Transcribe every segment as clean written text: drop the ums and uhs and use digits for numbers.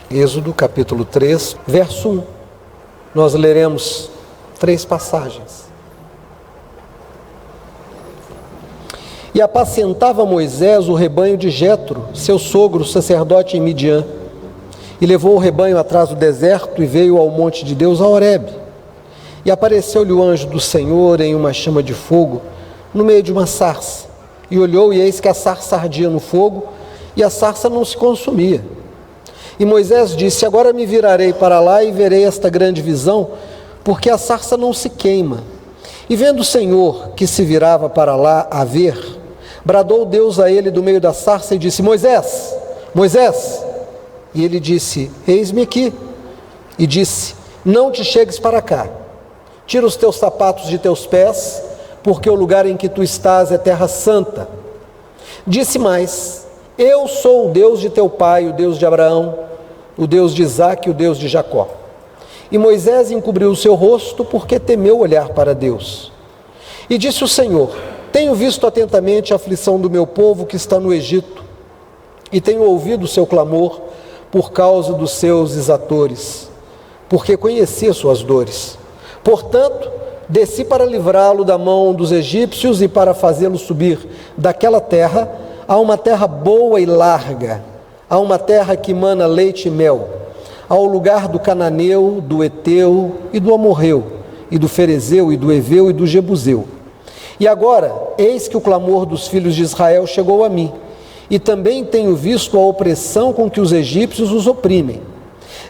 Êxodo capítulo 3, verso 1. Nós leremos 3 passagens. E apacentava Moisés o rebanho de Jetro, seu sogro, sacerdote em Midian. E levou o rebanho atrás do deserto e veio ao monte de Deus, a Horebe. E apareceu-lhe o anjo do Senhor em uma chama de fogo, no meio de uma sarça. E olhou, e eis que a sarça ardia no fogo, e a sarça não se consumia. E Moisés disse: agora me virarei para lá e verei esta grande visão, porque a sarça não se queima. E vendo o Senhor que se virava para lá a ver, bradou Deus a ele do meio da sarça e disse: Moisés, Moisés. E ele disse: eis-me aqui. E disse: não te chegues para cá, tira os teus sapatos de teus pés, porque o lugar em que tu estás é terra santa. Disse mais: eu sou o Deus de teu pai, o Deus de Abraão, o Deus de Isaque e o Deus de Jacó. E Moisés encobriu o seu rosto, porque temeu olhar para Deus. E disse o Senhor: tenho visto atentamente a aflição do meu povo que está no Egito, e tenho ouvido o seu clamor por causa dos seus exatores, porque conheci as suas dores. Portanto, desci para livrá-lo da mão dos egípcios e para fazê-lo subir daquela terra a uma terra boa e larga, a uma terra que mana leite e mel, ao lugar do cananeu, do eteu e do amorreu, e do ferezeu, e do eveu e do jebuseu. E agora, eis que o clamor dos filhos de Israel chegou a mim, e também tenho visto a opressão com que os egípcios os oprimem.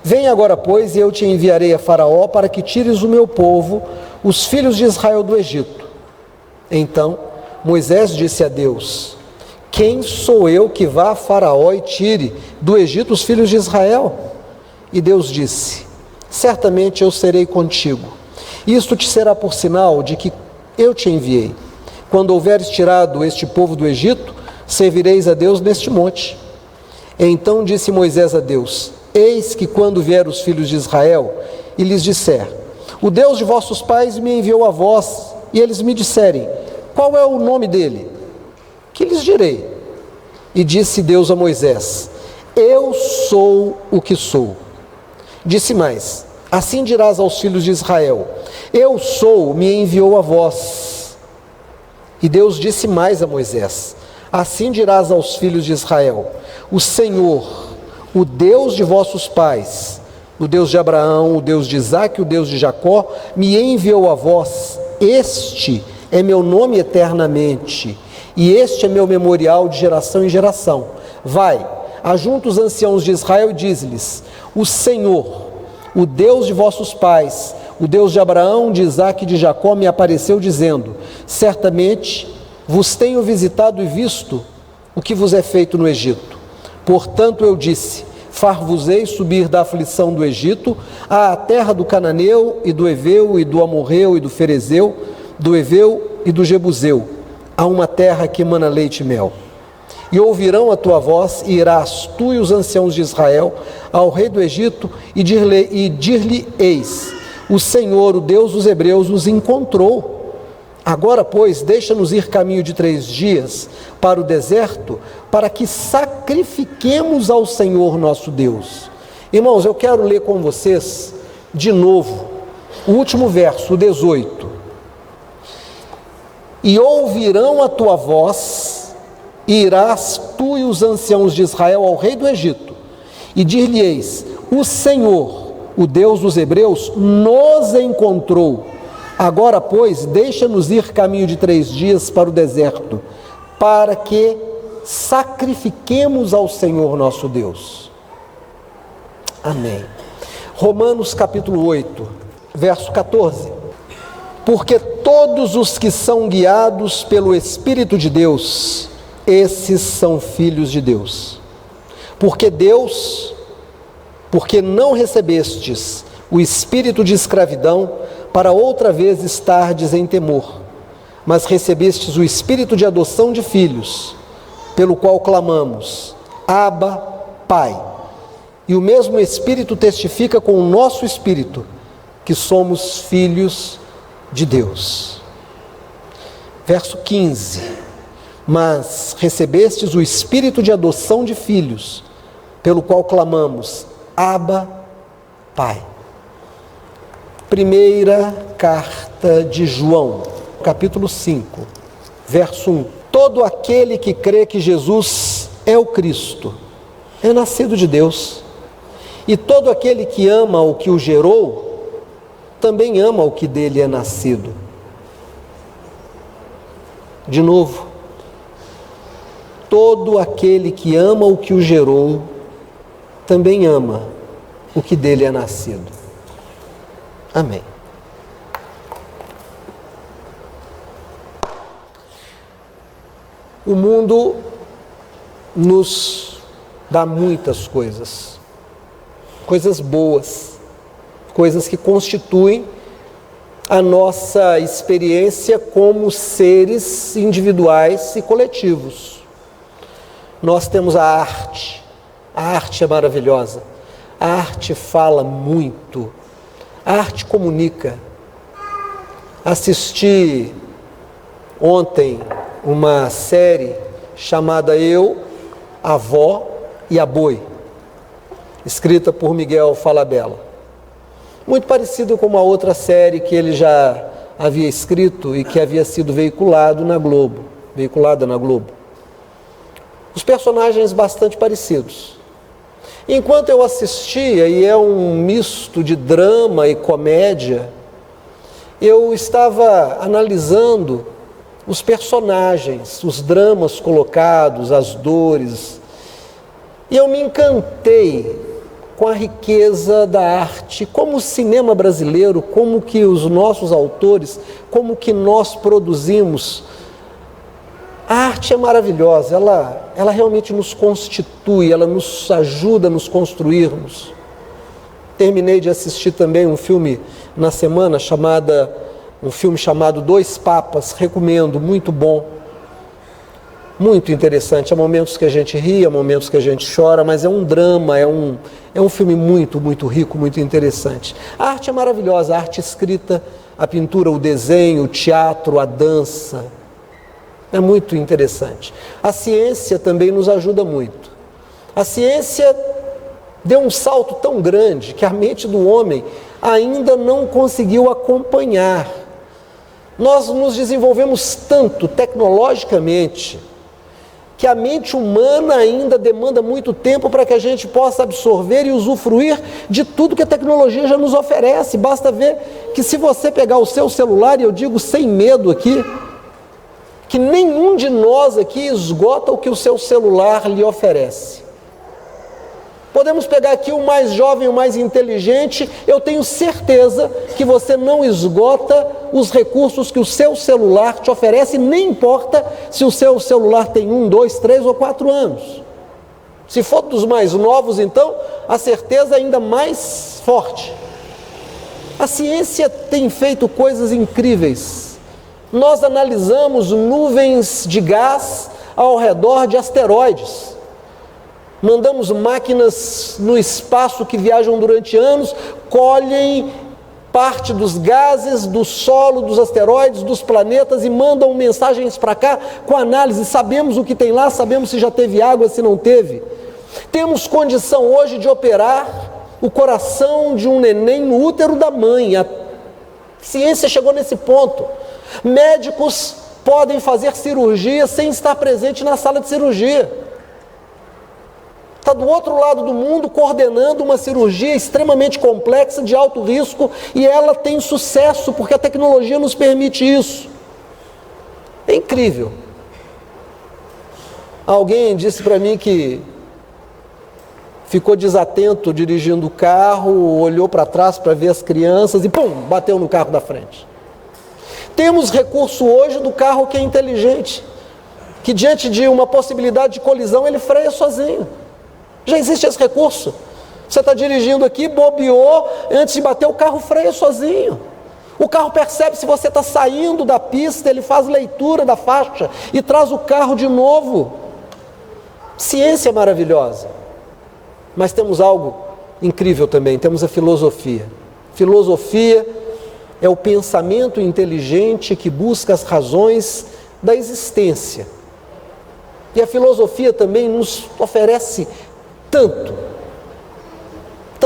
Vem agora, pois, e eu te enviarei a Faraó para que tires o meu povo, os filhos de Israel, do Egito. Então Moisés disse a Deus: quem sou eu que vá a Faraó e tire do Egito os filhos de Israel? E Deus disse: certamente eu serei contigo. Isto te será por sinal de que eu te enviei. Quando houveres tirado este povo do Egito, servireis a Deus neste monte. Então disse Moisés a Deus: eis que quando vier os filhos de Israel e lhes disser: o Deus de vossos pais me enviou a vós, e eles me disserem: qual é o nome dele? Que lhes direi? E disse Deus a Moisés: eu sou o que sou. Disse mais: assim dirás aos filhos de Israel: eu sou, me enviou a vós. E Deus disse mais a Moisés: assim dirás aos filhos de Israel: o Senhor, o Deus de vossos pais, o Deus de Abraão, o Deus de Isaque, o Deus de Jacó, me enviou a vós. Este é meu nome eternamente, e este é meu memorial de geração em geração. Vai, ajunta os anciãos de Israel e diz-lhes: o Senhor, o Deus de vossos pais, o Deus de Abraão, de Isaque e de Jacó, me apareceu dizendo: certamente vos tenho visitado e visto o que vos é feito no Egito. Portanto eu disse: far-vos-ei subir da aflição do Egito à terra do cananeu e do eveu e do amorreu e do ferezeu, do eveu e do jebuseu, a uma terra que emana leite e mel. E ouvirão a tua voz, e irás tu e os anciãos de Israel ao rei do Egito, e dir-lhe: eis, o Senhor, o Deus dos hebreus, os encontrou. Agora, pois, deixa-nos ir caminho de 3 dias para o deserto, para que sacrifiquemos ao Senhor nosso Deus. Irmãos, eu quero ler com vocês de novo o último verso, o 18. E ouvirão a tua voz, e irás tu e os anciãos de Israel ao rei do Egito, e dir-lhe-eis: o Senhor, o Deus dos hebreus, nos encontrou. Agora, pois, deixa-nos ir caminho de 3 dias para o deserto, para que sacrifiquemos ao Senhor nosso Deus. Amém. Romanos capítulo 8, verso 14. Porque todos os que são guiados pelo Espírito de Deus, esses são filhos de Deus. Porque não recebestes o espírito de escravidão para outra vez estardes em temor, mas recebestes o espírito de adoção de filhos, pelo qual clamamos: Abba, Pai. E o mesmo Espírito testifica com o nosso espírito que somos filhos de Deus. Verso 15: mas recebestes o espírito de adoção de filhos, pelo qual clamamos: Abba, Pai. Primeira carta de João, capítulo 5, verso 1. Todo aquele que crê que Jesus é o Cristo é nascido de Deus. E todo aquele que ama o que o gerou, também ama o que dele é nascido. De novo, todo aquele que ama o que o gerou, também ama o que dele é nascido. Amém. O mundo nos dá muitas coisas, coisas boas, coisas que constituem a nossa experiência como seres individuais e coletivos. Nós temos a arte é maravilhosa, a arte fala muito, a arte comunica. Assisti ontem uma série chamada Eu, a Avó e a Boi, escrita por Miguel Falabella. Muito parecido com uma outra série que ele já havia escrito e que havia sido veiculada na Globo. Os personagens bastante parecidos. Enquanto eu assistia, e é um misto de drama e comédia, eu estava analisando os personagens, os dramas colocados, as dores, e eu me encantei com a riqueza da arte, como o cinema brasileiro, como que os nossos autores, como que nós produzimos. A arte é maravilhosa, ela realmente nos constitui, ela nos ajuda a nos construirmos. Terminei de assistir também um filme na semana, um filme chamado Dois Papas, recomendo, muito bom, muito interessante. Há momentos que a gente ri, há momentos que a gente chora, mas é um drama, é um filme muito, muito rico, muito interessante. A arte é maravilhosa, a arte escrita, a pintura, o desenho, o teatro, a dança, é muito interessante. A ciência também nos ajuda muito. A ciência deu um salto tão grande que a mente do homem ainda não conseguiu acompanhar. Nós nos desenvolvemos tanto tecnologicamente que a mente humana ainda demanda muito tempo para que a gente possa absorver e usufruir de tudo que a tecnologia já nos oferece. Basta ver que se você pegar o seu celular, e eu digo sem medo aqui, que nenhum de nós aqui esgota o que o seu celular lhe oferece. Podemos pegar aqui o mais jovem, o mais inteligente, eu tenho certeza que você não esgota os recursos que o seu celular te oferece, nem importa se o seu celular tem 1, 2, 3 ou 4 anos. Se for dos mais novos, então, a certeza é ainda mais forte. A ciência tem feito coisas incríveis. Nós analisamos nuvens de gás ao redor de asteroides. Mandamos máquinas no espaço que viajam durante anos, colhem parte dos gases, do solo, dos asteroides, dos planetas e mandam mensagens para cá com análise. Sabemos o que tem lá, sabemos se já teve água, se não teve. Temos condição hoje de operar o coração de um neném no útero da mãe. A ciência chegou nesse ponto. Médicos podem fazer cirurgia sem estar presente na sala de cirurgia. Está do outro lado do mundo coordenando uma cirurgia extremamente complexa, de alto risco, e ela tem sucesso porque a tecnologia nos permite isso. É incrível. Alguém disse para mim que ficou desatento dirigindo o carro, olhou para trás para ver as crianças e pum, bateu no carro da frente. Temos recurso hoje do carro que é inteligente, que diante de uma possibilidade de colisão ele freia sozinho. Já existe esse recurso. Você está dirigindo aqui, bobeou, antes de bater o carro freia sozinho. O carro percebe se você está saindo da pista, ele faz leitura da faixa e traz o carro de novo. Ciência maravilhosa. Mas temos algo incrível também, temos a filosofia. Filosofia é o pensamento inteligente que busca as razões da existência. E a filosofia também nos oferece tanto.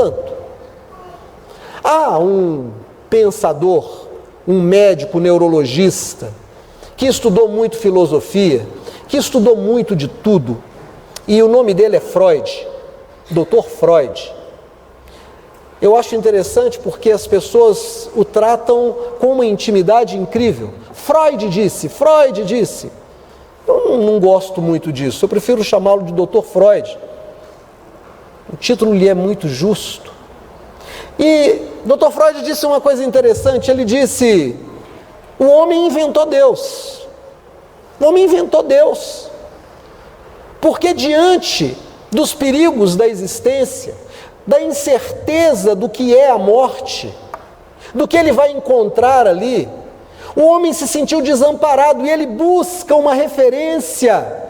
entanto, há um pensador, um médico neurologista, que estudou muito filosofia, que estudou muito de tudo, e o nome dele é Freud, Dr. Freud. Eu acho interessante porque as pessoas o tratam com uma intimidade incrível. Freud disse. Eu não gosto muito disso, eu prefiro chamá-lo de Dr. Freud. O título lhe é muito justo. E Dr. Freud disse uma coisa interessante, ele disse: o homem inventou Deus. O homem inventou Deus. Porque diante dos perigos da existência, da incerteza do que é a morte, do que ele vai encontrar ali, o homem se sentiu desamparado e ele busca uma referência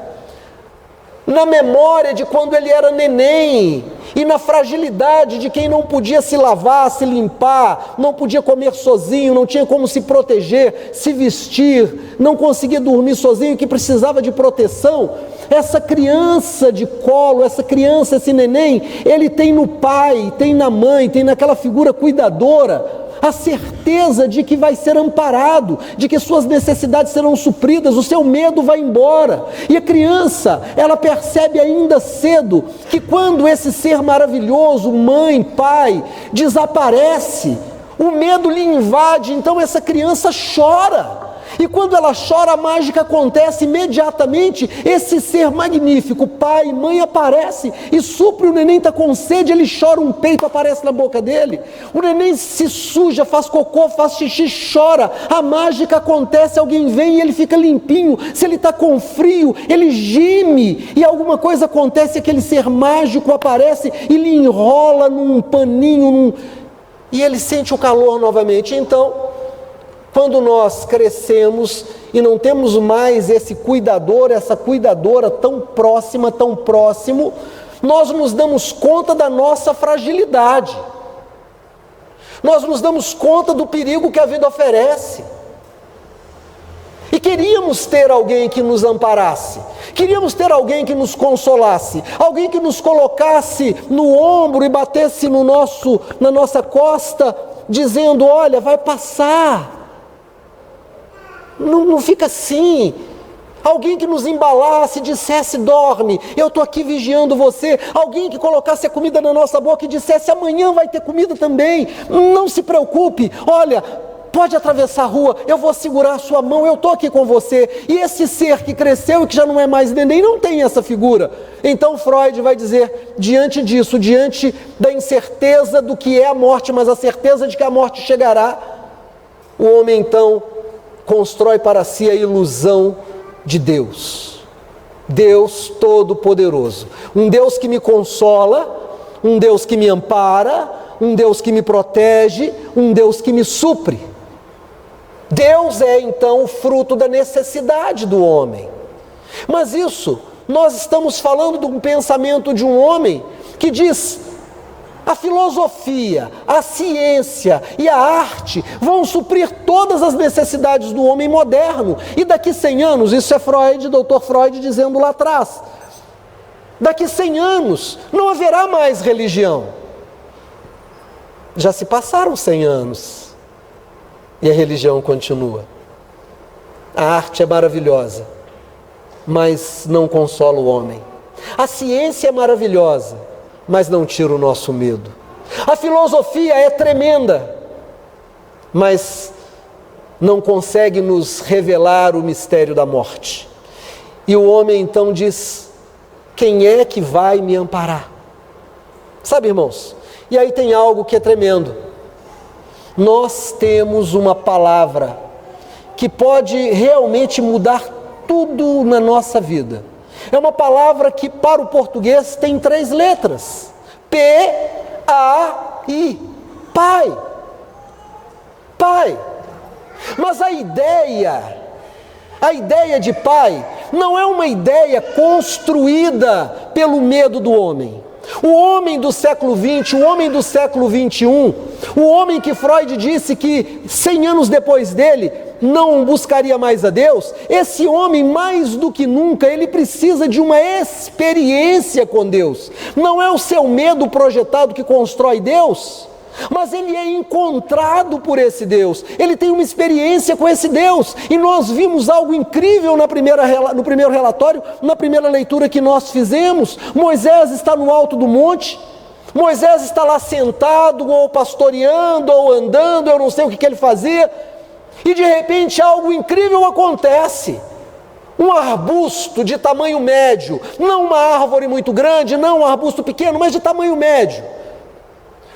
na memória de quando ele era neném e na fragilidade de quem não podia se lavar, se limpar, não podia comer sozinho, não tinha como se proteger, se vestir, não conseguia dormir sozinho, que precisava de proteção. Essa criança de colo, essa criança, esse neném, ele tem no pai, tem na mãe, tem naquela figura cuidadora, a certeza de que vai ser amparado, de que suas necessidades serão supridas, o seu medo vai embora. E a criança, ela percebe ainda cedo que quando esse ser maravilhoso, mãe, pai, desaparece, o medo lhe invade, então essa criança chora. E quando ela chora, a mágica acontece imediatamente. Esse ser magnífico, pai e mãe, aparece e supre. O neném está com sede, ele chora, um peito aparece na boca dele. O neném se suja, faz cocô, faz xixi, chora. A mágica acontece, alguém vem e ele fica limpinho. Se ele está com frio, ele geme e alguma coisa acontece, aquele ser mágico aparece e lhe enrola num paninho, e ele sente o calor novamente. Então, quando nós crescemos e não temos mais esse cuidador, essa cuidadora tão próximo, nós nos damos conta da nossa fragilidade. Nós nos damos conta do perigo que a vida oferece. E queríamos ter alguém que nos amparasse, queríamos ter alguém que nos consolasse, alguém que nos colocasse no ombro e batesse na nossa costa, dizendo: olha, vai passar. Não fica assim. Alguém que nos embalasse e dissesse: dorme, eu estou aqui vigiando você. Alguém que colocasse a comida na nossa boca e dissesse: amanhã vai ter comida também, não se preocupe, olha, pode atravessar a rua, eu vou segurar a sua mão, eu estou aqui com você. E esse ser que cresceu e que já não é mais neném, não tem essa figura. Então Freud vai dizer, diante disso, diante da incerteza do que é a morte, mas a certeza de que a morte chegará, o homem então constrói para si a ilusão de Deus. Deus Todo-Poderoso. Um Deus que me consola, um Deus que me ampara, um Deus que me protege, um Deus que me supre. Deus é então o fruto da necessidade do homem. Mas isso, nós estamos falando de um pensamento de um homem que diz: a filosofia, a ciência e a arte vão suprir todas as necessidades do homem moderno. E daqui 100 anos, isso é Freud, Dr. Freud dizendo lá atrás, daqui 100 anos não haverá mais religião. Já se passaram 100 anos e a religião continua. A arte é maravilhosa, mas não consola o homem. A ciência é maravilhosa, mas não tira o nosso medo. A filosofia é tremenda, mas não consegue nos revelar o mistério da morte. E o homem então diz: quem é que vai me amparar? Sabe, irmãos, e aí tem algo que é tremendo. Nós temos uma palavra que pode realmente mudar tudo na nossa vida. É uma palavra que para o português tem 3 letras. P-A-I. Pai. Pai. Mas a ideia de pai não é uma ideia construída pelo medo do homem. O homem do século XX, o homem do século XXI, o homem que Freud disse que 100 anos depois dele não buscaria mais a Deus, esse homem mais do que nunca, ele precisa de uma experiência com Deus. Não é o seu medo projetado que constrói Deus, mas ele é encontrado por esse Deus, ele tem uma experiência com esse Deus, e nós vimos algo incrível no primeiro relatório, na primeira leitura que nós fizemos. Moisés está no alto do monte, Moisés está lá sentado, ou pastoreando, ou andando, eu não sei o que ele fazia, e de repente algo incrível acontece. Um arbusto de tamanho médio, não uma árvore muito grande, não um arbusto pequeno, mas de tamanho médio,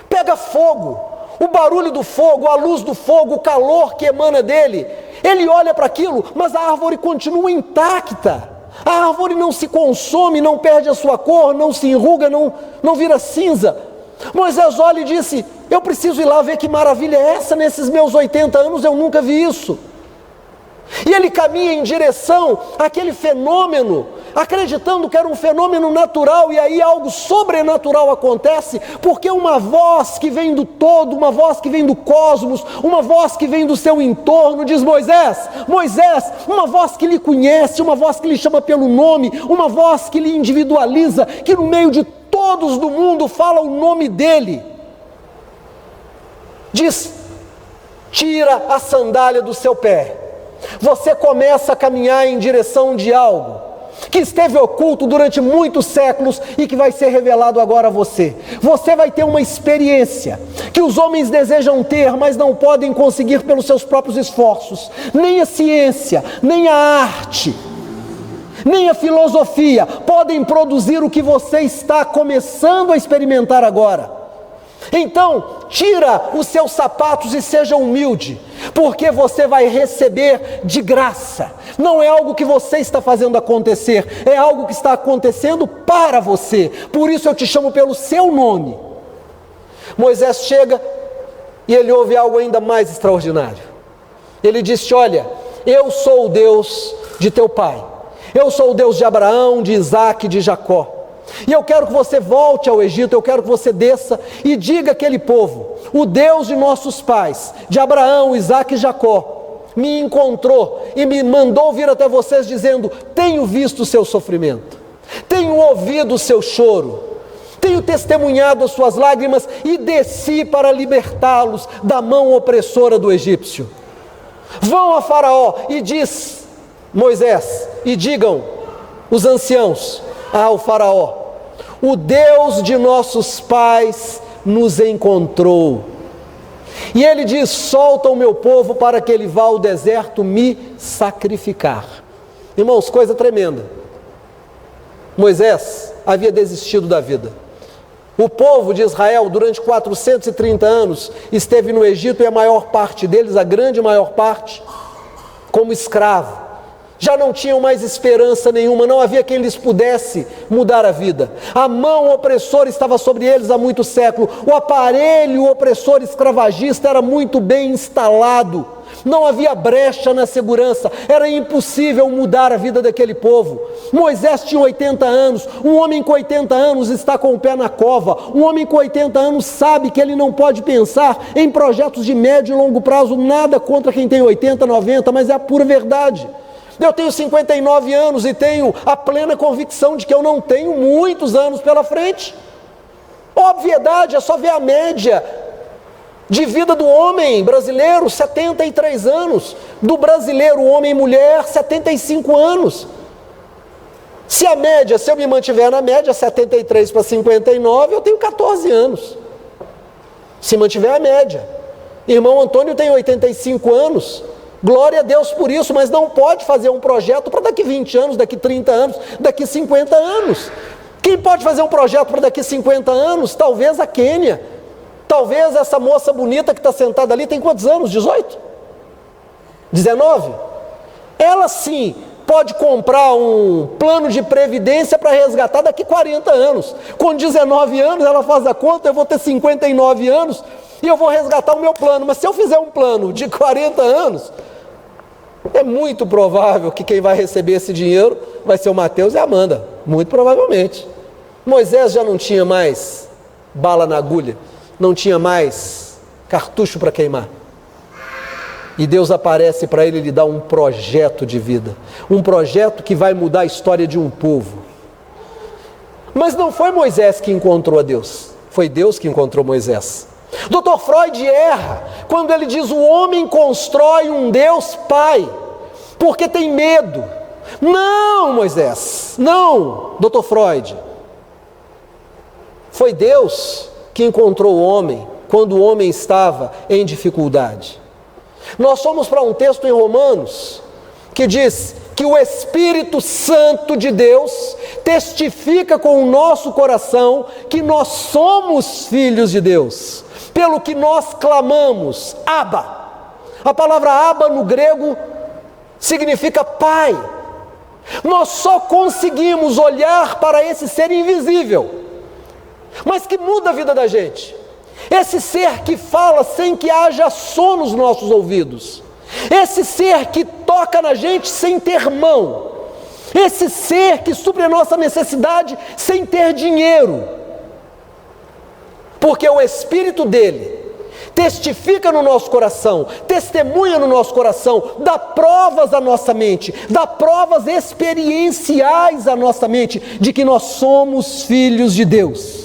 pega fogo. O barulho do fogo, a luz do fogo, o calor que emana dele, ele olha para aquilo, mas a árvore continua intacta. A árvore não se consome, não perde a sua cor, não se enruga, não vira cinza. Moisés olha e disse: eu preciso ir lá ver que maravilha é essa. Nesses meus 80 anos eu nunca vi isso. E ele caminha em direção àquele fenômeno, acreditando que era um fenômeno natural, e aí algo sobrenatural acontece, porque uma voz que vem do todo, uma voz que vem do cosmos, uma voz que vem do seu entorno, diz: Moisés, Moisés, uma voz que lhe conhece, uma voz que lhe chama pelo nome, uma voz que lhe individualiza, que no meio de todos do mundo fala o nome dele. Diz: tira a sandália do seu pé. Você começa a caminhar em direção de algo que esteve oculto durante muitos séculos e que vai ser revelado agora a você. Você vai ter uma experiência que os homens desejam ter, mas não podem conseguir pelos seus próprios esforços. Nem a ciência, nem a arte, nem a filosofia podem produzir o que você está começando a experimentar agora. Então, tira os seus sapatos e seja humilde, porque você vai receber de graça. Não é algo que você está fazendo acontecer, é algo que está acontecendo para você. Por isso eu te chamo pelo seu nome. Moisés chega e ele ouve algo ainda mais extraordinário. Ele disse: olha, eu sou o Deus de teu pai, eu sou o Deus de Abraão, de Isaque e de Jacó. E eu quero que você volte ao Egito, eu quero que você desça e diga àquele povo: o Deus de nossos pais, de Abraão, Isaque e Jacó, me encontrou e me mandou vir até vocês dizendo: tenho visto o seu sofrimento, tenho ouvido o seu choro, tenho testemunhado as suas lágrimas e desci para libertá-los da mão opressora do egípcio. Vão a Faraó e diz Moisés, e digam os anciãos ao Faraó: o Deus de nossos pais nos encontrou. E ele diz: solta o meu povo para que ele vá ao deserto me sacrificar. Irmãos, coisa tremenda. Moisés havia desistido da vida. O povo de Israel durante 430 anos esteve no Egito, e a maior parte deles, a grande maior parte, como escravo. Já não tinham mais esperança nenhuma, não havia quem lhes pudesse mudar a vida. A mão opressora estava sobre eles há muito século. O aparelho opressor escravagista era muito bem instalado. Não havia brecha na segurança, era impossível mudar a vida daquele povo. Moisés tinha 80 anos, um homem com 80 anos está com o pé na cova. Um homem com 80 anos sabe que ele não pode pensar em projetos de médio e longo prazo. Nada contra quem tem 80, 90, mas é a pura verdade. Eu tenho 59 anos e tenho a plena convicção de que eu não tenho muitos anos pela frente. Obviedade, é só ver a média de vida do homem brasileiro: 73 anos. Do brasileiro, homem e mulher, 75 anos. Se eu me mantiver na média, 73 para 59, eu tenho 14 anos. Se mantiver a média. Irmão Antônio tem 85 anos. Glória a Deus por isso, mas não pode fazer um projeto para daqui 20 anos, daqui 30 anos, daqui 50 anos. Quem pode fazer um projeto para daqui 50 anos? Talvez a Quênia. Talvez essa moça bonita que está sentada ali tem quantos anos? 18? 19? Ela sim pode comprar um plano de previdência para resgatar daqui 40 anos. Com 19 anos ela faz a conta: eu vou ter 59 anos e eu vou resgatar o meu plano. Mas se eu fizer um plano de 40 anos, é muito provável que quem vai receber esse dinheiro vai ser o Mateus e a Amanda, muito provavelmente. Moisés já não tinha mais bala na agulha, não tinha mais cartucho para queimar. E Deus aparece para ele e lhe dá um projeto de vida, um projeto que vai mudar a história de um povo. Mas não foi Moisés que encontrou a Deus, foi Deus que encontrou Moisés. Dr. Freud erra quando ele diz: o homem constrói um Deus Pai, porque tem medo. Não, Moisés, não, Dr. Freud. Foi Deus que encontrou o homem quando o homem estava em dificuldade. Nós fomos para um texto em Romanos que diz que o Espírito Santo de Deus testifica com o nosso coração que nós somos filhos de Deus, pelo que nós clamamos, Abba. A palavra Abba no grego significa pai. Nós só conseguimos olhar para esse ser invisível, mas que muda a vida da gente. Esse ser que fala sem que haja som nos nossos ouvidos. Esse ser que toca na gente sem ter mão. Esse ser que supre a nossa necessidade sem ter dinheiro. Porque o Espírito dele testifica no nosso coração, testemunha no nosso coração, dá provas à nossa mente, dá provas experienciais à nossa mente de que nós somos filhos de Deus.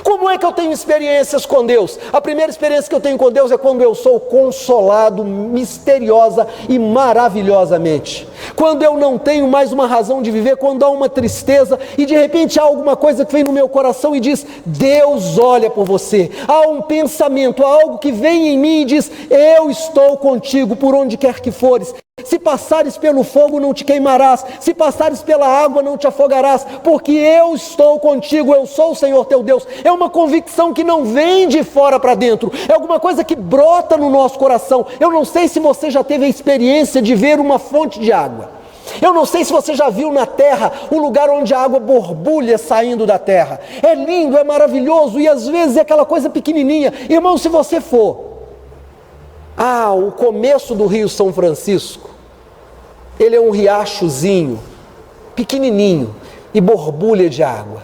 Como é que eu tenho experiências com Deus? A primeira experiência que eu tenho com Deus é quando eu sou consolado misteriosa e maravilhosamente. Quando eu não tenho mais uma razão de viver, quando há uma tristeza e de repente há alguma coisa que vem no meu coração e diz: Deus olha por você. Há um pensamento, há algo que vem em mim e diz: eu estou contigo por onde quer que fores. Se passares pelo fogo não te queimarás, se passares pela água não te afogarás, porque eu estou contigo, eu sou o Senhor teu Deus. É uma convicção que não vem de fora para dentro, é alguma coisa que brota no nosso coração. Eu não sei se você já teve a experiência de ver uma fonte de água. Eu não sei se você já viu na terra um lugar onde a água borbulha saindo da terra. É lindo, é maravilhoso e às vezes é aquela coisa pequenininha. Irmão, se você for o começo do Rio São Francisco, ele é um riachozinho, pequenininho, e borbulha de água.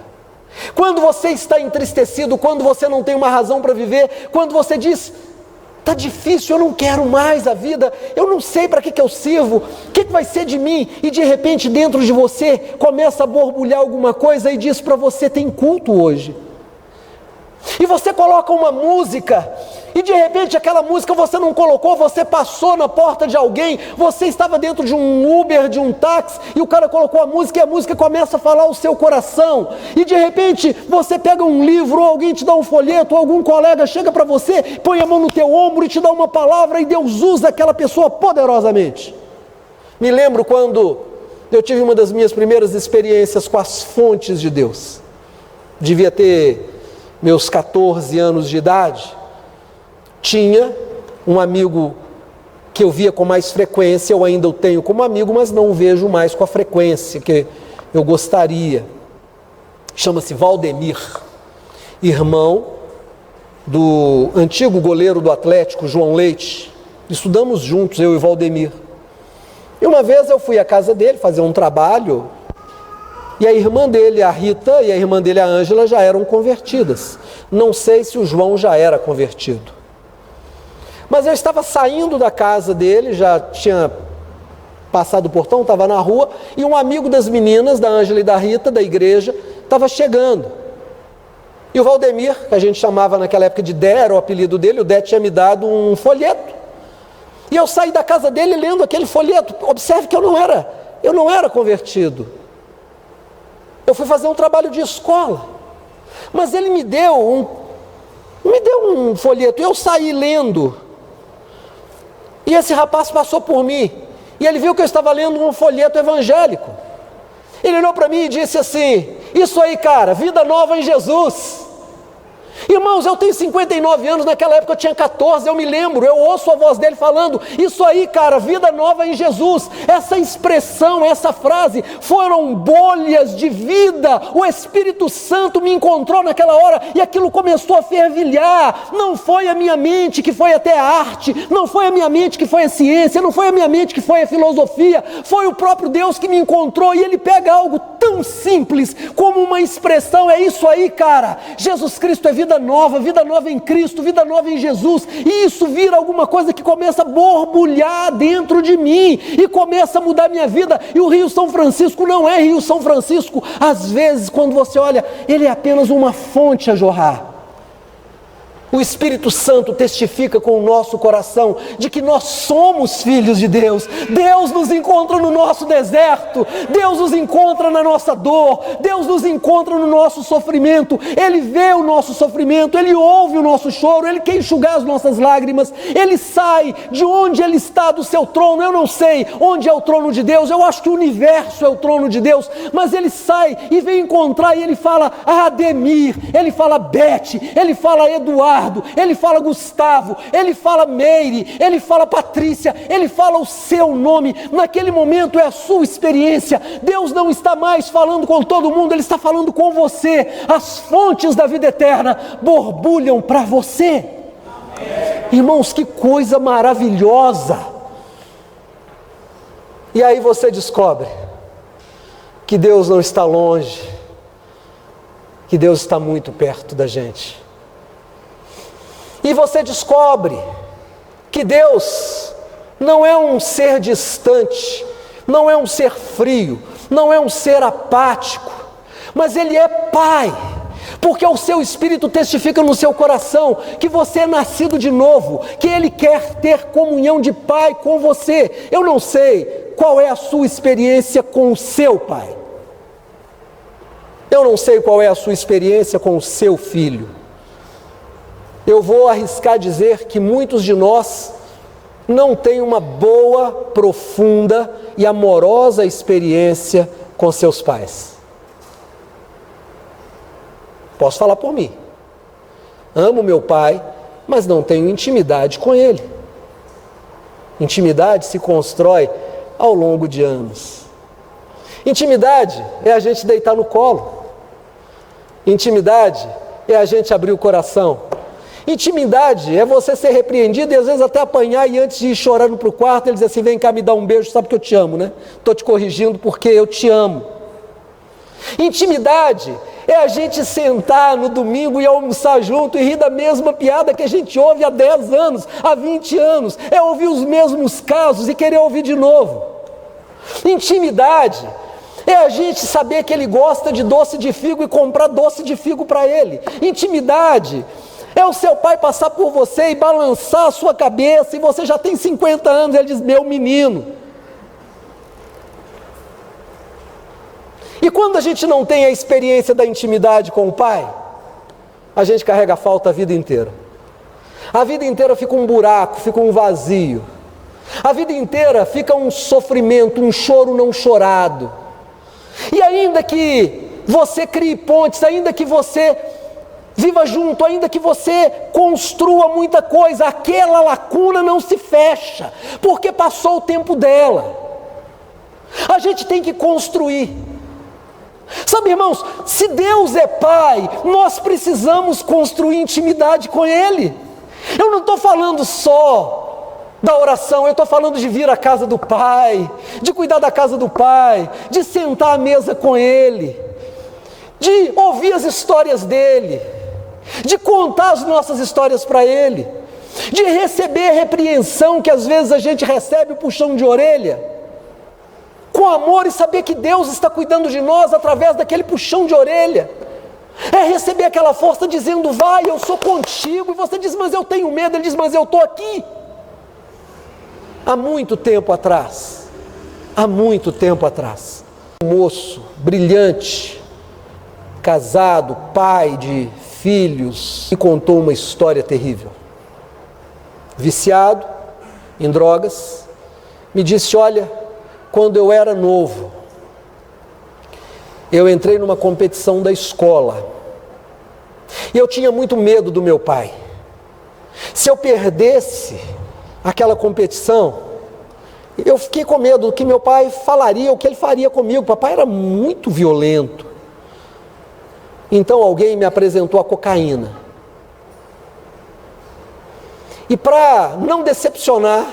Quando você está entristecido, quando você não tem uma razão para viver, quando você diz: está difícil, eu não quero mais a vida, eu não sei para que eu sirvo, o que vai ser de mim? E de repente dentro de você começa a borbulhar alguma coisa e diz para você: tem culto hoje. E você coloca uma música, e de repente aquela música você não colocou, você passou na porta de alguém, você estava dentro de um Uber, de um táxi, e o cara colocou a música, e a música começa a falar o seu coração, e de repente você pega um livro, ou alguém te dá um folheto, ou algum colega chega para você, põe a mão no teu ombro e te dá uma palavra, e Deus usa aquela pessoa poderosamente. Me lembro quando eu tive uma das minhas primeiras experiências com as fontes de Deus. Devia ter meus 14 anos de idade. Tinha um amigo que eu via com mais frequência, eu ainda o tenho como amigo, mas não o vejo mais com a frequência que eu gostaria. Chama-se Valdemir, irmão do antigo goleiro do Atlético, João Leite. Estudamos juntos, eu e Valdemir. E uma vez eu fui à casa dele fazer um trabalho, e a irmã dele, a Rita, e a irmã dele, a Ângela, já eram convertidas. Não sei se o João já era convertido. Mas eu estava saindo da casa dele, já tinha passado o portão, estava na rua, e um amigo das meninas, da Ângela e da Rita, da igreja, estava chegando. E o Valdemir, que a gente chamava naquela época de Dé, era o apelido dele, o Dé tinha me dado um folheto. E eu saí da casa dele lendo aquele folheto. Observe que eu não era convertido. Eu fui fazer um trabalho de escola, mas ele me deu um folheto, e eu saí lendo, e esse rapaz passou por mim, e ele viu que eu estava lendo um folheto evangélico. Ele olhou para mim e disse assim: isso aí, cara, vida nova em Jesus. Irmãos, eu tenho 59 anos, naquela época eu tinha 14, eu me lembro, eu ouço a voz dele falando, isso aí, cara, vida nova em Jesus. Essa expressão, essa frase, foram bolhas de vida. O Espírito Santo me encontrou naquela hora e aquilo começou a fervilhar. Não foi a minha mente que foi até a arte, não foi a minha mente que foi a ciência, não foi a minha mente que foi a filosofia, foi o próprio Deus que me encontrou. E ele pega algo tão simples como uma expressão, é isso aí, cara, Jesus Cristo é vida nova em Cristo, vida nova em Jesus, e isso vira alguma coisa que começa a borbulhar dentro de mim, e começa a mudar minha vida. E o Rio São Francisco não é Rio São Francisco, às vezes quando você olha, ele é apenas uma fonte a jorrar. O Espírito Santo testifica com o nosso coração de que nós somos filhos de Deus. Deus nos encontra no nosso deserto, Deus nos encontra na nossa dor, Deus nos encontra no nosso sofrimento. Ele vê o nosso sofrimento, Ele ouve o nosso choro, Ele quer enxugar as nossas lágrimas. Ele sai de onde Ele está, do seu trono. Eu não sei onde é o trono de Deus, eu acho que o universo é o trono de Deus, mas Ele sai e vem encontrar, e Ele fala Ademir, Ele fala Bete, Ele fala Eduardo, Ele fala Gustavo, Ele fala Meire, Ele fala Patrícia, Ele fala o seu nome. Naquele momento é a sua experiência. Deus não está mais falando com todo mundo, Ele está falando com você. As fontes da vida eterna borbulham para você. Amém. Irmãos, que coisa maravilhosa. E aí você descobre que Deus não está longe, que Deus está muito perto da gente. E você descobre que Deus não é um ser distante, não é um ser frio, não é um ser apático, mas Ele é Pai, porque o seu Espírito testifica no seu coração que você é nascido de novo, que Ele quer ter comunhão de Pai com você. Eu não sei qual é a sua experiência com o seu pai, eu não sei qual é a sua experiência com o seu filho. Eu vou arriscar dizer que muitos de nós não têm uma boa, profunda e amorosa experiência com seus pais. Posso falar por mim. Amo meu pai, mas não tenho intimidade com ele. Intimidade se constrói ao longo de anos. Intimidade é a gente deitar no colo. Intimidade é a gente abrir o coração. Intimidade é você ser repreendido e às vezes até apanhar, e antes de ir chorando para o quarto, ele diz assim: vem cá me dar um beijo, sabe que eu te amo, né? Estou te corrigindo porque eu te amo. Intimidade é a gente sentar no domingo e almoçar junto e rir da mesma piada que a gente ouve há 10 anos, há 20 anos. É ouvir os mesmos casos e querer ouvir de novo. Intimidade é a gente saber que ele gosta de doce de figo e comprar doce de figo para ele. Intimidade é o seu pai passar por você e balançar a sua cabeça, e você já tem 50 anos, ele diz: meu menino. E quando a gente não tem a experiência da intimidade com o pai, a gente carrega a falta a vida inteira. A vida inteira fica um buraco, fica um vazio. A vida inteira fica um sofrimento, um choro não chorado. E ainda que você crie pontes, ainda que você viva junto, ainda que você construa muita coisa, aquela lacuna não se fecha, porque passou o tempo dela. A gente tem que construir. Sabe, irmãos, se Deus é Pai, nós precisamos construir intimidade com Ele. Eu não estou falando só da oração, eu estou falando de vir à casa do Pai, de cuidar da casa do Pai, de sentar à mesa com Ele, de ouvir as histórias dEle, de contar as nossas histórias para Ele, de receber a repreensão que às vezes a gente recebe, o puxão de orelha, com amor, e saber que Deus está cuidando de nós através daquele puxão de orelha. É receber aquela força dizendo: vai, eu sou contigo. E você diz: mas eu tenho medo. Ele diz: mas eu estou aqui. Há muito tempo atrás, um moço brilhante, casado, pai de filhos, me contou uma história terrível. Viciado em drogas, me disse: olha, quando eu era novo, eu entrei numa competição da escola E eu tinha muito medo do meu pai. Se eu perdesse aquela competição, eu fiquei com medo do que meu pai falaria, o que ele faria comigo. Papai era muito violento. Então alguém me apresentou a cocaína. E para não decepcionar,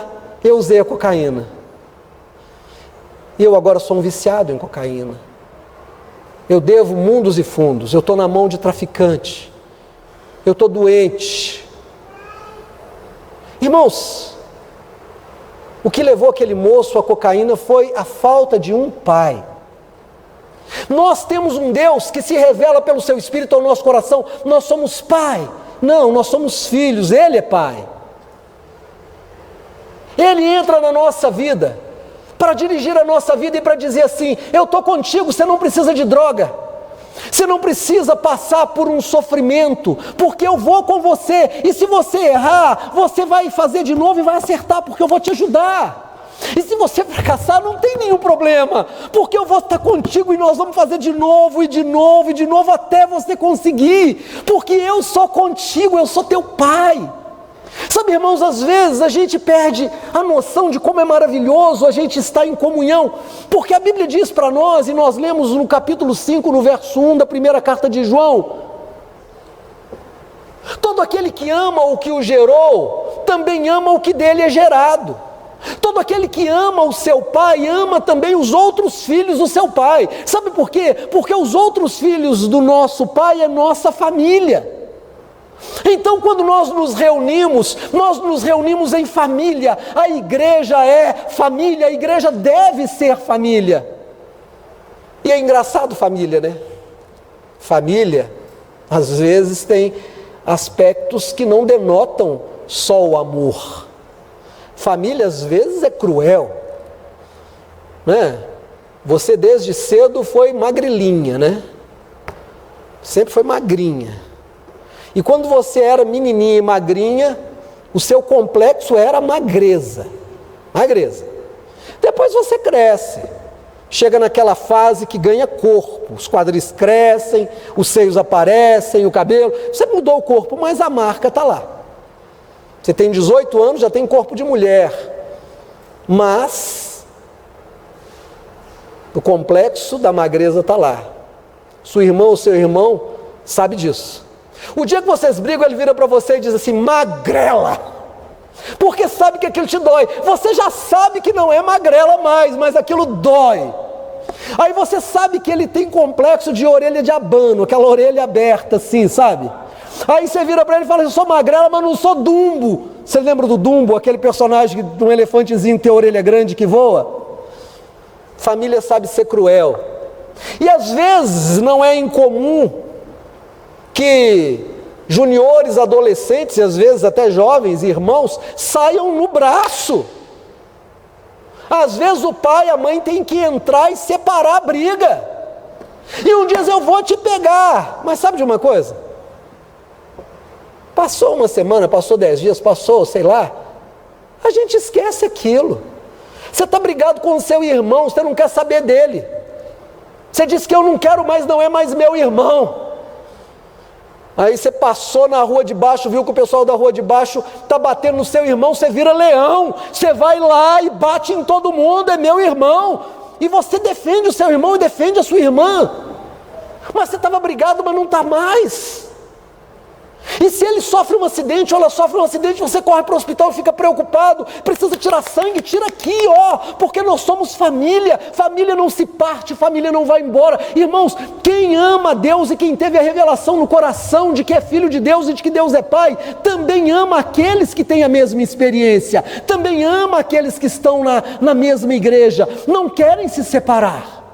eu usei a cocaína. E eu agora sou um viciado em cocaína. Eu devo mundos e fundos. Eu estou na mão de traficante. Eu estou doente. Irmãos, o que levou aquele moço à cocaína foi a falta de um pai. Nós temos um Deus que se revela pelo seu Espírito ao nosso coração. Nós somos pai. Não, nós somos filhos. Ele é pai. Ele entra na nossa vida para dirigir a nossa vida e para dizer assim: eu estou contigo, você não precisa de droga, você não precisa passar por um sofrimento, porque eu vou com você, e se você errar, você vai fazer de novo e vai acertar, porque eu vou te ajudar. E se você fracassar, não tem nenhum problema, porque eu vou estar contigo e nós vamos fazer de novo e de novo e de novo até você conseguir, porque eu sou contigo, eu sou teu pai. Sabe, irmãos, às vezes a gente perde a noção de como é maravilhoso a gente estar em comunhão, porque a Bíblia diz para nós, e nós lemos no capítulo 5, no verso 1 da primeira carta de João: todo aquele que ama o que o gerou, também ama o que dele é gerado. Todo aquele que ama o seu pai, ama também os outros filhos do seu pai. Sabe por quê? Porque os outros filhos do nosso pai é nossa família. Então, quando nós nos reunimos em família. A igreja é família, a igreja deve ser família. E é engraçado família, né? Família, às vezes, tem aspectos que não denotam só o amor. Família, às vezes, é cruel, né? Você, desde cedo, foi magrelinha, né? Sempre foi magrinha. E quando você era menininha e magrinha, o seu complexo era magreza. Magreza. Depois você cresce. Chega naquela fase que ganha corpo. Os quadris crescem, os seios aparecem, o cabelo. Você mudou o corpo, mas a marca está lá. Você tem 18 anos, já tem corpo de mulher. Mas o complexo da magreza está lá. Sua irmã ou seu irmão sabe disso. O dia que vocês brigam, ele vira para você e diz assim: magrela, porque sabe que aquilo te dói. Você já sabe que não é magrela mais, mas aquilo dói. Aí você sabe que ele tem complexo de orelha de abano, aquela orelha aberta assim, sabe? Aí você vira para ele e fala: eu sou magrela, mas não sou Dumbo. Você lembra do Dumbo, aquele personagem de um elefantezinho que tem a orelha grande que voa? Família sabe ser cruel. E às vezes não é incomum que juniores, adolescentes e às vezes até jovens, irmãos, saiam no braço. Às vezes o pai e a mãe têm que entrar e separar a briga. E um dia eu vou te pegar. Mas sabe de uma coisa? Passou uma semana, passou 10 dias, passou, sei lá, a gente esquece aquilo. Você está brigado com o seu irmão, você não quer saber dele. Você diz que eu não quero mais, não é mais meu irmão. Aí você passou na rua de baixo, viu que o pessoal da rua de baixo está batendo no seu irmão, você vira leão, você vai lá e bate em todo mundo, é meu irmão. E você defende o seu irmão e defende a sua irmã. Mas você estava brigado, mas não está mais. E se ele sofre um acidente, ou ela sofre um acidente, você corre para o hospital e fica preocupado, precisa tirar sangue, tira aqui, ó, porque nós somos família. Família não se parte, família não vai embora. Irmãos, quem ama Deus e quem teve a revelação no coração de que é filho de Deus e de que Deus é pai, também ama aqueles que têm a mesma experiência, também ama aqueles que estão na mesma igreja, não querem se separar.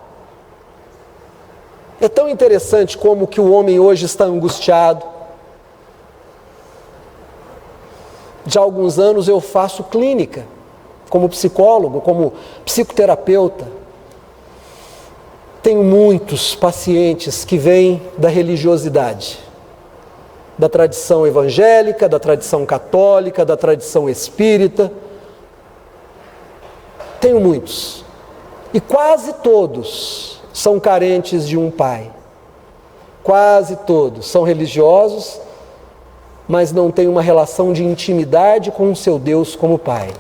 É tão interessante como que o homem hoje está angustiado. Já há alguns anos eu faço clínica, como psicólogo, como psicoterapeuta. Tenho muitos pacientes que vêm da religiosidade, da tradição evangélica, da tradição católica, da tradição espírita. Tenho muitos. E quase todos são carentes de um pai. quase todos, são religiosos, mas não têm uma relação de intimidade com o seu Deus como Pai.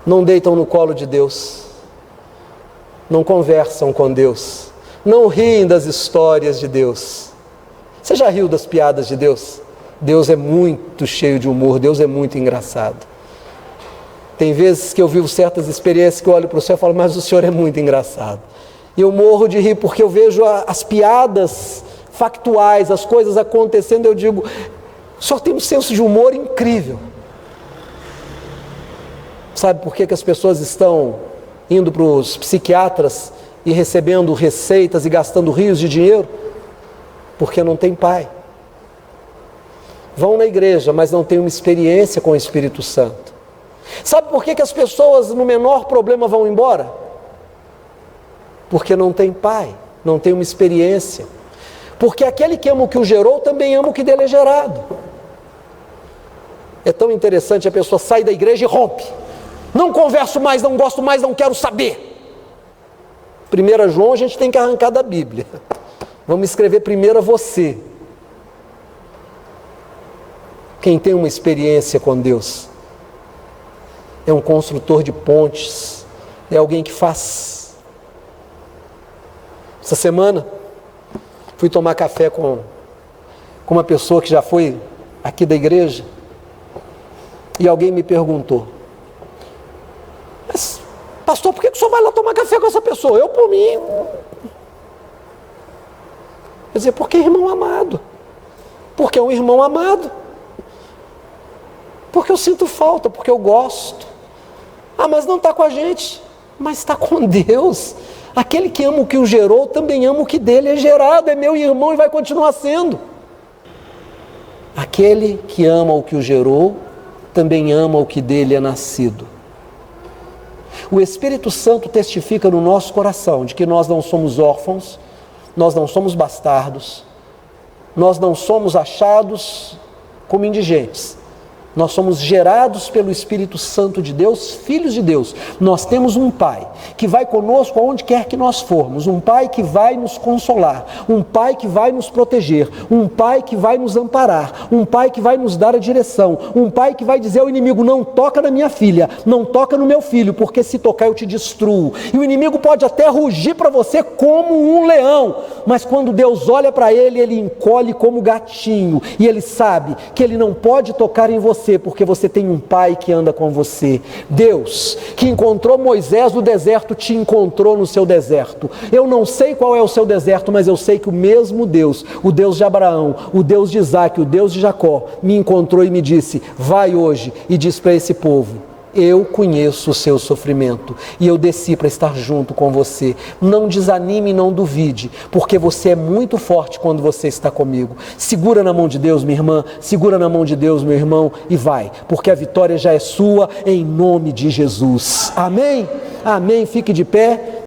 Não deitam no colo de Deus, não conversam com Deus, não riem das histórias de Deus. Você já riu das piadas de Deus? Deus é muito cheio de humor, Deus é muito engraçado. Tem vezes que eu vivo certas experiências que eu olho para o céu e falo, mas o Senhor é muito engraçado. E eu morro de rir porque eu vejo as piadas factuais, as coisas acontecendo, eu digo, o Senhor tem um senso de humor incrível. Sabe por que as pessoas estão indo para os psiquiatras e recebendo receitas e gastando rios de dinheiro? Porque não tem Pai. Vão na igreja, mas não têm uma experiência com o Espírito Santo. Sabe por que as pessoas no menor problema vão embora? Porque não tem Pai, não tem uma experiência. Porque aquele que ama o que o gerou, também ama o que dele é gerado. É tão interessante, a pessoa sai da igreja e rompe. Não converso mais, não gosto mais, não quero saber. 1 João a gente tem que arrancar da Bíblia. Vamos escrever primeiro a você. Quem tem uma experiência com Deus é um construtor de pontes, é alguém que faz. Essa semana fui tomar café com uma pessoa que já foi aqui da igreja e alguém me perguntou, mas pastor, por que o senhor vai lá tomar café com essa pessoa? Eu, por mim, quer dizer, porque é irmão amado, porque é um irmão amado, porque eu sinto falta, porque eu gosto. Ah, mas não está com a gente, mas está com Deus. Aquele que ama o que o gerou, também ama o que dele é gerado, é meu irmão e vai continuar sendo. Aquele que ama o que o gerou, também ama o que dele é nascido. O Espírito Santo testifica no nosso coração de que nós não somos órfãos, nós não somos bastardos, nós não somos achados como indigentes. Nós somos gerados pelo Espírito Santo de Deus, filhos de Deus. Nós temos um Pai que vai conosco aonde quer que nós formos, um Pai que vai nos consolar, um Pai que vai nos proteger, um Pai que vai nos amparar, um Pai que vai nos dar a direção, um Pai que vai dizer ao inimigo, não toca na minha filha, não toca no meu filho, porque se tocar eu te destruo. E o inimigo pode até rugir para você como um leão, mas quando Deus olha para ele, ele encolhe como gatinho, e ele sabe que ele não pode tocar em você, porque você tem um Pai que anda com você. Deus, que encontrou Moisés no deserto, te encontrou no seu deserto. Eu não sei qual é o seu deserto, mas eu sei que o mesmo Deus, o Deus de Abraão, o Deus de Isaac, o Deus de Jacó, me encontrou e me disse, vai hoje e diz para esse povo, eu conheço o seu sofrimento e eu desci para estar junto com você. Não desanime e não duvide, porque você é muito forte quando você está comigo. Segura na mão de Deus, minha irmã, segura na mão de Deus, meu irmão, e vai, porque a vitória já é sua em nome de Jesus. Amém? Amém. Fique de pé.